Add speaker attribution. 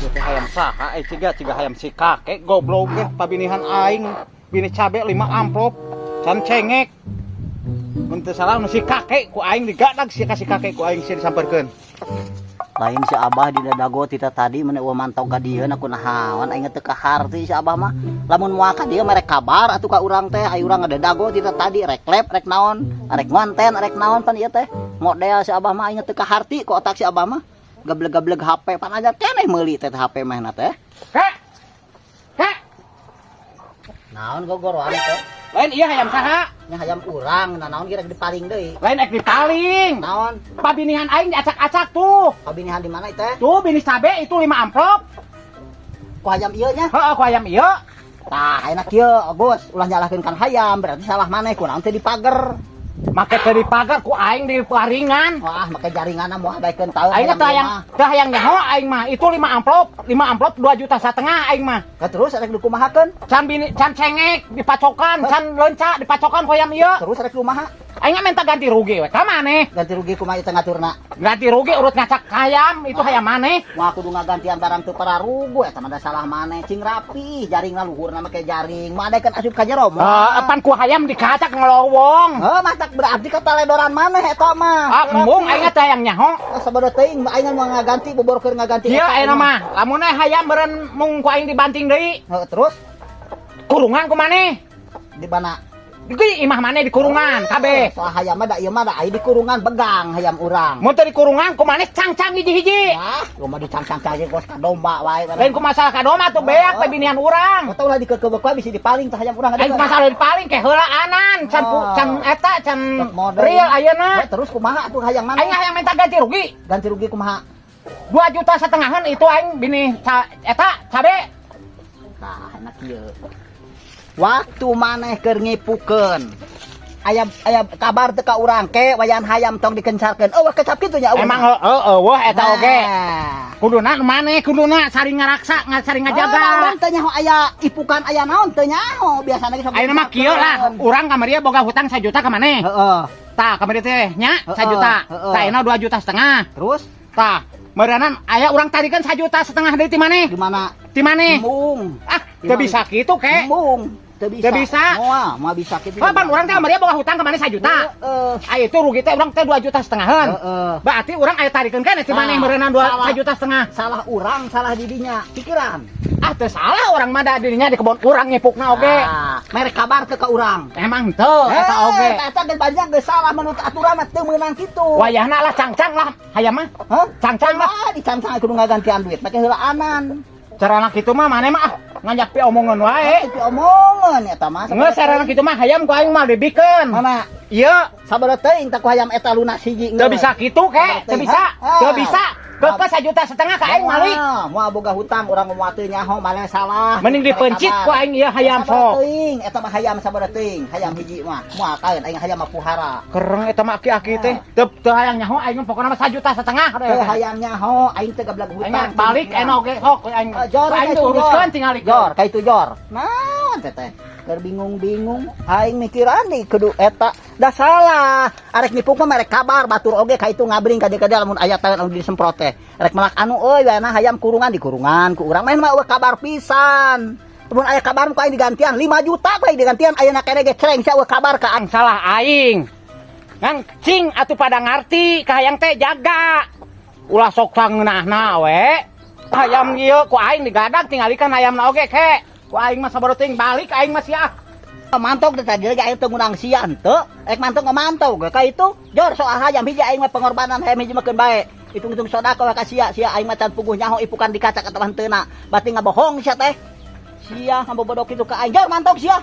Speaker 1: Teh hayam saha ciga hayam si kakek goblok ge pabinihan aing bini cabe 5 amplop can cengek mun teu salah nu si kakek ku aing digadag si kakek ku aing si disamperkeun
Speaker 2: lain si abah di dadago tita tadi mana ulah mantau ka dieu aku nahawan aing teu kaharti si abah mah lamun moal ka dieu merek kabar atuh ka urang teh aya urang ngadago tita tadi rek lep rek naon rek ngonten rek naon pan ieu teh model si abah mah aing teu kaharti ku otak si abah mah gablek-gablek HP pan aja keneh meuli teh HP mah teh naon gogoroan teh
Speaker 1: lain iya hayam saha
Speaker 2: nya hayam urang nah naon kira dipaling deui
Speaker 1: lain ek dipaling
Speaker 2: naon
Speaker 1: pabinihan aing diacak-acak tuh
Speaker 2: pabinihan di mana teh
Speaker 1: tuh bini cabe itu 5 amplop
Speaker 2: ku hayam ieu nya
Speaker 1: heeh ku hayam ieu
Speaker 2: tah enak kieu Agus ulah nyalahkeun kan hayam berarti salah maneh kunaon teh di pager
Speaker 1: make teh di pagar ku aing di paringan
Speaker 2: wah make jaringanna moal baekeun tahu
Speaker 1: aing teh hayang nyaho aing mah itu 5 amplop 2,5 juta aing mah
Speaker 2: terus rek dikumahakeun
Speaker 1: can cengek dipacokan can leunca dipacokan ku hayam ieu
Speaker 2: terus rek kumaha
Speaker 1: aing minta ganti rugi we ka maneh
Speaker 2: ganti rugi kumaha teh ngaturna
Speaker 1: ganti rugi urut ngacak hayam itu hayam maneh
Speaker 2: moal kudu ngagantian barang teu pararugu eta mah da salah maneh cing rapi jaringna luhurna make jaring moal adakeun asup ka jero
Speaker 1: pan ku hayam dikacak ngelowong
Speaker 2: mah tak berarti keteledoran maneh eta mah
Speaker 1: embung aing teh hayang nyaho
Speaker 2: sabada teuing aing mau ngaganti boborkeun ngaganti
Speaker 1: ieu ayeuna mah lamun hayam beureun mung ku aing dibanting deui
Speaker 2: terus
Speaker 1: kurungan ku maneh
Speaker 2: di mana
Speaker 1: di imah maneh di kurungan kabeh
Speaker 2: soal hayam mah da ieu mah da aya di kurungan begang hayam urang
Speaker 1: mun teu di kurungan ku maneh cangcang hiji-hiji
Speaker 2: rumah dicangcang caje gos ka domba wae
Speaker 1: lain ku masalah ka domba tuh beak teh binian urang
Speaker 2: atuh lah dikeukeubeuk wae bisa dipaling teh hayam urang
Speaker 1: aing masalah dipaling ke heulaanan can eta can real ayeuna
Speaker 2: terus kumaha atuh hayang mana
Speaker 1: aing hayang minta ganti rugi
Speaker 2: kumaha
Speaker 1: 2,5 juta itu aing bini eta cabe
Speaker 2: nah enak ieu waktu maneh keur ngipukeun aya kabar teu ka urang ke wayan hayam tong dikencarkeun eueuh kecap kitu nya
Speaker 1: emang eueuh eta oge kuduna maneh kuduna saring ngaraksa saring ngajaga
Speaker 2: urang teh nyaho aya ipukan aya naon teu nyaho biasana ge
Speaker 1: ayeuna mah kieu lah urang kamari boga hutang 1 juta ka maneh
Speaker 2: heeh
Speaker 1: tah kamari teh nya 1 juta tah ayeuna 2,5 juta
Speaker 2: terus
Speaker 1: tah meureunana aya urang tarikeun 1,5 juta deui ti maneh
Speaker 2: di mana
Speaker 1: ti maneh
Speaker 2: embung
Speaker 1: teu bisa kitu ke
Speaker 2: embung teu bisa moal bisa kitu
Speaker 1: pan urang teh kamari boga hutang ka maneh 1 juta aya itu rugi teh urang teh 2,5 juta berarti urang aya tarikeun keneh ti maneh meureunana 2,5 juta
Speaker 2: salah urang salah didinya pikiran
Speaker 1: teu salah urang mah da dirinya di kebon urang ngipukna oge
Speaker 2: merek kabar teu ka urang
Speaker 1: emang teu eta oge
Speaker 2: eta geus banyak geus salah menurut aturan mah teu meunang kitu
Speaker 1: wayahna lah cangcang lah hayam mah cangcang lah
Speaker 2: dicangcang kudu ngagantian duit make heulaanan
Speaker 1: carana kitu mah maneh mah nganyapi omongan wae
Speaker 2: tapi omongan eta mah
Speaker 1: geus carana kitu mah hayam ku aing mah dibikeun
Speaker 2: mana
Speaker 1: ieu
Speaker 2: sabaraha teuing tak ku hayam eta lunas hiji
Speaker 1: teu bisa kitu ke teu bisa ke 1,5 juta ka aing malik
Speaker 2: moal boga hutang urang moal teu nyaho maneh salah
Speaker 1: mending dipencit ku aing ieu hayam sok
Speaker 2: teuing eta mah hayam sabaraha teuing hayam hiji mah moal kaeun aing hayam mah puhara
Speaker 1: kereng eta mah aki-aki teh teu hayang nyaho aing mah pokona mah 1,5 juta
Speaker 2: teu hayang nyaho aing teh gablak hutang
Speaker 1: aing balik enak oge sok aing
Speaker 2: aing
Speaker 1: uruskeun tinggal
Speaker 2: jor ka itu jor naon teh keur bingung-bingung aing mikiran di kudu eta da salah arek nipuk mah merek kabar batur oge ka itu ngabring ka dieu lamun aya taun anu disemprot teh rek melak anu euy wana hayam kurungan di kurungan ku urang main mah eueuh kabar pisan mun aya kabar ku aing digantian 5 juta ku aing digantian ayeuna keneh ge cereng sia eueuh kabar ka aing
Speaker 1: salah aing ngan cing atuh pada ngarti ka hayang teh jaga ulah sok sangeunahna we hayam ieu ku aing digadag tinggalikan hayamna oge ke ku aing mah sabaraha teuing balik aing mah sia
Speaker 2: mantog teh tadi lagi aing teu ngundang sia henteu rek mantog ngamantog ka itu jor soal hayam hiji aing mah pengorbanan hayam hiji mah keun bae hitung-hitung sedekah ka sia aing mah can puguh nyaho ipukan dikacak atawa henteuna berarti ngabohong sia teh sia ngabobodok kitu ka aing jor mantog sia